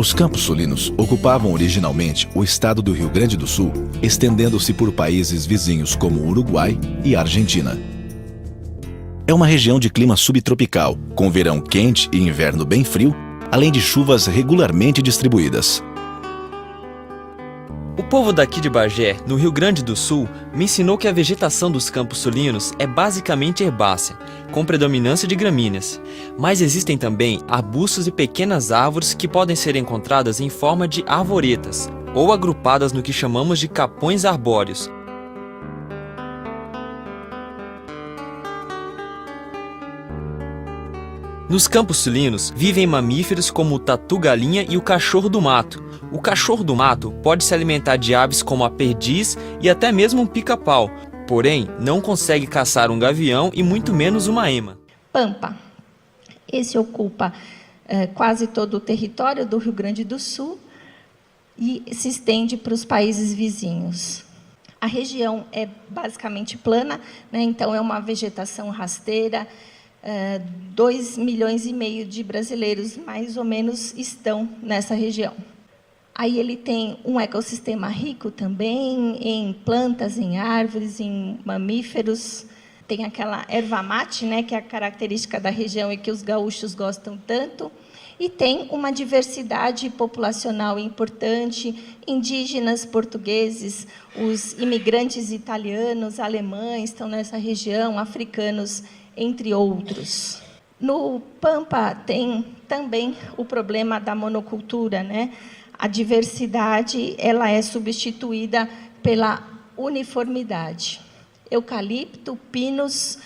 Os campos sulinos ocupavam originalmente o estado do Rio Grande do Sul, estendendo-se por países vizinhos como Uruguai e Argentina. É uma região de clima subtropical, com verão quente e inverno bem frio, além de chuvas regularmente distribuídas. O povo daqui de Bagé, no Rio Grande do Sul, me ensinou que a vegetação dos campos sulinos é basicamente herbácea, com predominância de gramíneas. Mas existem também arbustos e pequenas árvores que podem ser encontradas em forma de arvoretas, ou agrupadas no que chamamos de capões arbóreos. Nos campos sulinos vivem mamíferos como o tatu-galinha e o cachorro do mato. O cachorro do mato pode se alimentar de aves como a perdiz e até mesmo um pica-pau, porém não consegue caçar um gavião e muito menos uma ema. Pampa. Esse ocupa quase todo o território do Rio Grande do Sul e se estende para os países vizinhos. A região é basicamente plana, né? Então é uma vegetação rasteira. 2,5 milhões de brasileiros, mais ou menos, estão nessa região. Aí ele tem um ecossistema rico também em plantas, em árvores, em mamíferos. Tem aquela erva mate, né, que é a característica da região e que os gaúchos gostam tanto. E tem uma diversidade populacional importante, indígenas, portugueses, os imigrantes italianos, alemães estão nessa região, africanos, entre outros. No Pampa tem também o problema da monocultura, né? A diversidade ela é substituída pela uniformidade. Eucalipto, pinos,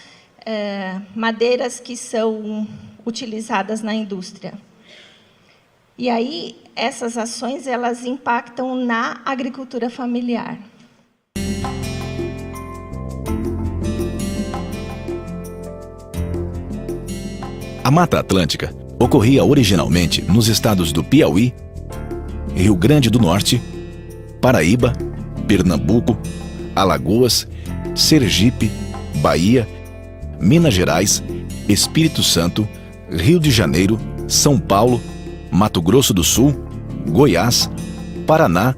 madeiras que são utilizadas na indústria. E aí essas ações elas impactam na agricultura familiar. A Mata Atlântica ocorria originalmente nos estados do Piauí, Rio Grande do Norte, Paraíba, Pernambuco, Alagoas, Sergipe, Bahia, Minas Gerais, Espírito Santo, Rio de Janeiro, São Paulo, Mato Grosso do Sul, Goiás, Paraná,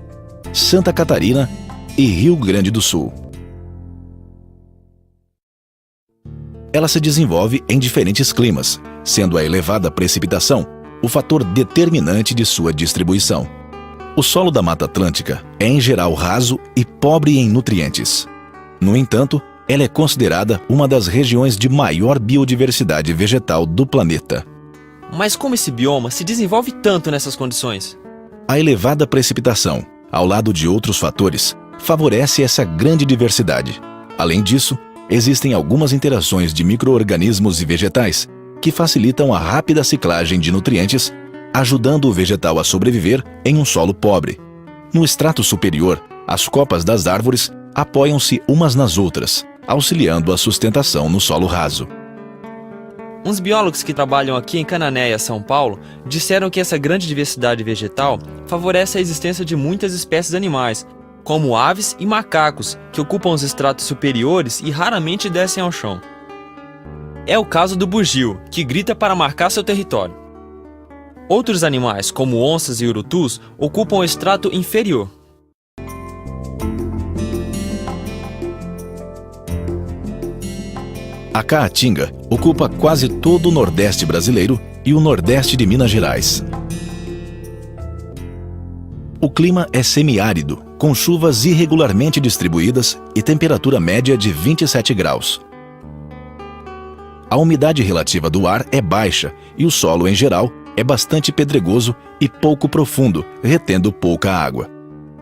Santa Catarina e Rio Grande do Sul. Ela se desenvolve em diferentes climas, sendo a elevada precipitação o fator determinante de sua distribuição. O solo da Mata Atlântica é em geral raso e pobre em nutrientes. No entanto, ela é considerada uma das regiões de maior biodiversidade vegetal do planeta. Mas como esse bioma se desenvolve tanto nessas condições? A elevada precipitação, ao lado de outros fatores, favorece essa grande diversidade. Além disso, existem algumas interações de micro-organismos e vegetais que facilitam a rápida ciclagem de nutrientes, ajudando o vegetal a sobreviver em um solo pobre. No estrato superior, as copas das árvores apoiam-se umas nas outras, auxiliando a sustentação no solo raso. Uns biólogos que trabalham aqui em Cananéia, São Paulo, disseram que essa grande diversidade vegetal favorece a existência de muitas espécies animais, como aves e macacos, que ocupam os estratos superiores e raramente descem ao chão. É o caso do bugio, que grita para marcar seu território. Outros animais, como onças e urutus, ocupam o estrato inferior. A caatinga ocupa quase todo o Nordeste brasileiro e o Nordeste de Minas Gerais. O clima é semiárido, com chuvas irregularmente distribuídas e temperatura média de 27 graus. A umidade relativa do ar é baixa e o solo, em geral, é bastante pedregoso e pouco profundo, retendo pouca água.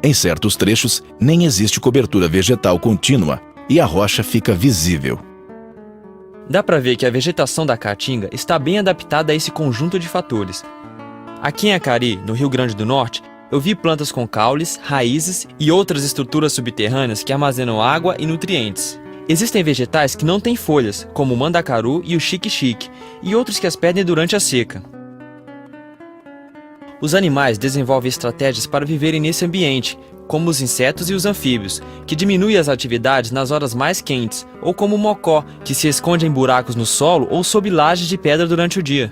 Em certos trechos, nem existe cobertura vegetal contínua e a rocha fica visível. Dá para ver que a vegetação da Caatinga está bem adaptada a esse conjunto de fatores. Aqui em Acari, no Rio Grande do Norte, eu vi plantas com caules, raízes e outras estruturas subterrâneas que armazenam água e nutrientes. Existem vegetais que não têm folhas, como o mandacaru e o xique-xique, e outros que as perdem durante a seca. Os animais desenvolvem estratégias para viverem nesse ambiente, como os insetos e os anfíbios, que diminuem as atividades nas horas mais quentes, ou como o mocó, que se esconde em buracos no solo ou sob lajes de pedra durante o dia.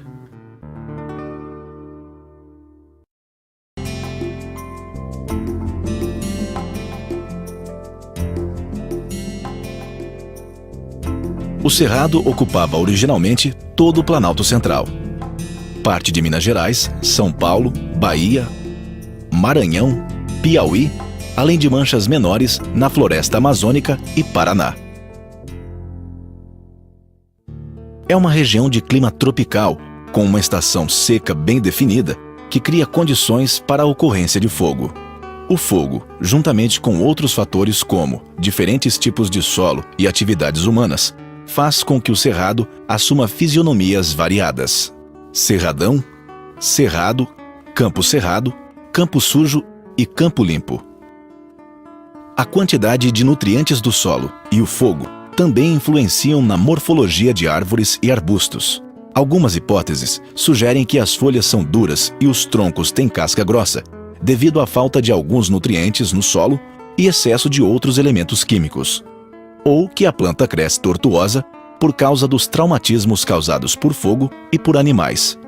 O Cerrado ocupava originalmente todo o Planalto Central, parte de Minas Gerais, São Paulo, Bahia, Maranhão, Piauí, além de manchas menores na Floresta Amazônica e Paraná. É uma região de clima tropical, com uma estação seca bem definida, que cria condições para a ocorrência de fogo. O fogo, juntamente com outros fatores como diferentes tipos de solo e atividades humanas, faz com que o Cerrado assuma fisionomias variadas. Cerradão, Cerrado, Campo Cerrado, Campo Sujo e Campo Limpo. A quantidade de nutrientes do solo e o fogo também influenciam na morfologia de árvores e arbustos. Algumas hipóteses sugerem que as folhas são duras e os troncos têm casca grossa, devido à falta de alguns nutrientes no solo e excesso de outros elementos químicos. Ou que a planta cresce tortuosa por causa dos traumatismos causados por fogo e por animais.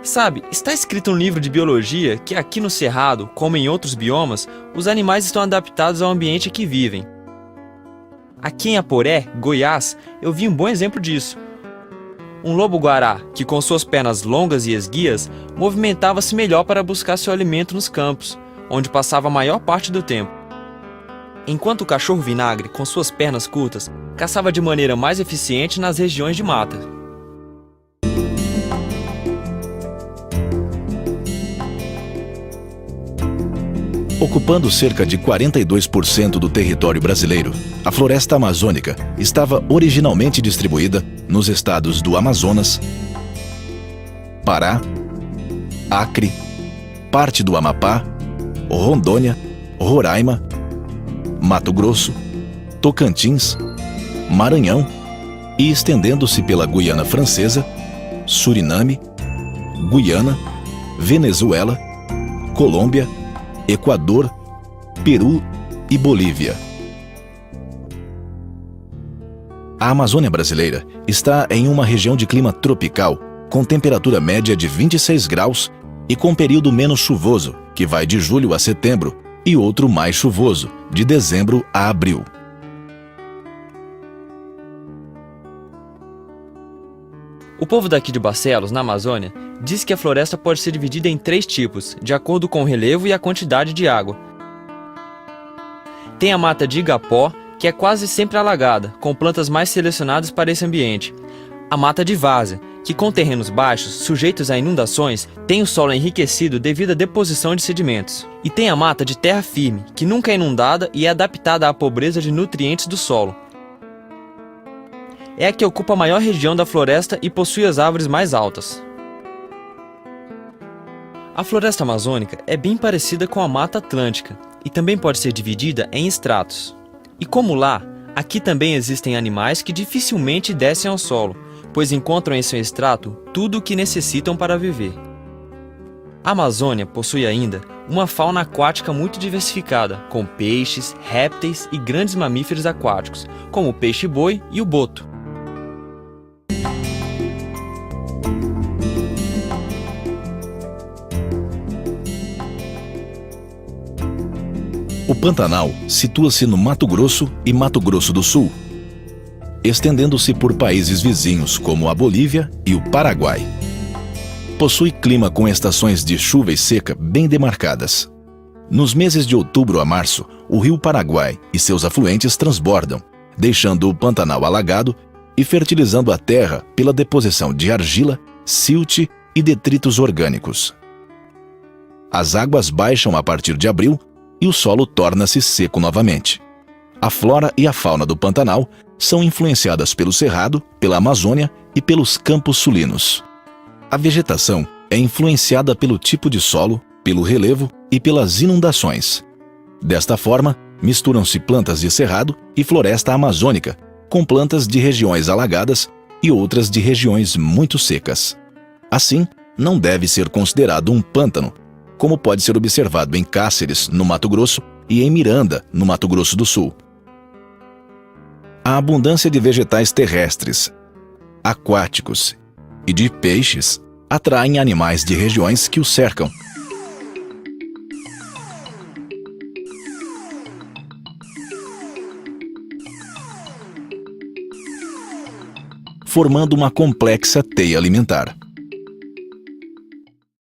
Sabe, está escrito no livro de biologia que aqui no Cerrado, como em outros biomas, os animais estão adaptados ao ambiente em que vivem. Aqui em Aporé, Goiás, eu vi um bom exemplo disso. Um lobo-guará, que com suas pernas longas e esguias, movimentava-se melhor para buscar seu alimento nos campos, onde passava a maior parte do tempo. Enquanto o cachorro-vinagre, com suas pernas curtas, caçava de maneira mais eficiente nas regiões de mata. Ocupando cerca de 42% do território brasileiro, a floresta amazônica estava originalmente distribuída nos estados do Amazonas, Pará, Acre, parte do Amapá, Rondônia, Roraima, Mato Grosso, Tocantins, Maranhão e estendendo-se pela Guiana Francesa, Suriname, Guiana, Venezuela, Colômbia, Equador, Peru e Bolívia. A Amazônia brasileira está em uma região de clima tropical, com temperatura média de 26 graus e com período menos chuvoso, que vai de julho a setembro, e outro mais chuvoso, de dezembro a abril. O povo daqui de Barcelos, na Amazônia, diz que a floresta pode ser dividida em 3 tipos, de acordo com o relevo e a quantidade de água. Tem a mata de igapó, que é quase sempre alagada, com plantas mais selecionadas para esse ambiente. A mata de várzea, que com terrenos baixos, sujeitos a inundações, tem o solo enriquecido devido à deposição de sedimentos. E tem a mata de terra firme, que nunca é inundada e é adaptada à pobreza de nutrientes do solo. É a que ocupa a maior região da floresta e possui as árvores mais altas. A floresta amazônica é bem parecida com a Mata Atlântica e também pode ser dividida em estratos. E como lá, aqui também existem animais que dificilmente descem ao solo, pois encontram em seu estrato tudo o que necessitam para viver. A Amazônia possui ainda uma fauna aquática muito diversificada, com peixes, répteis e grandes mamíferos aquáticos, como o peixe-boi e o boto. O Pantanal situa-se no Mato Grosso e Mato Grosso do Sul, estendendo-se por países vizinhos como a Bolívia e o Paraguai. Possui clima com estações de chuva e seca bem demarcadas. Nos meses de outubro a março, o rio Paraguai e seus afluentes transbordam, deixando o Pantanal alagado e fertilizando a terra pela deposição de argila, silt e detritos orgânicos. As águas baixam a partir de abril e o solo torna-se seco novamente. A flora e a fauna do Pantanal são influenciadas pelo Cerrado, pela Amazônia e pelos campos sulinos. A vegetação é influenciada pelo tipo de solo, pelo relevo e pelas inundações. Desta forma, misturam-se plantas de cerrado e floresta amazônica, com plantas de regiões alagadas e outras de regiões muito secas. Assim, não deve ser considerado um pântano, como pode ser observado em Cáceres, no Mato Grosso, e em Miranda, no Mato Grosso do Sul. A abundância de vegetais terrestres, aquáticos e de peixes atraem animais de regiões que o cercam. formando uma complexa teia alimentar.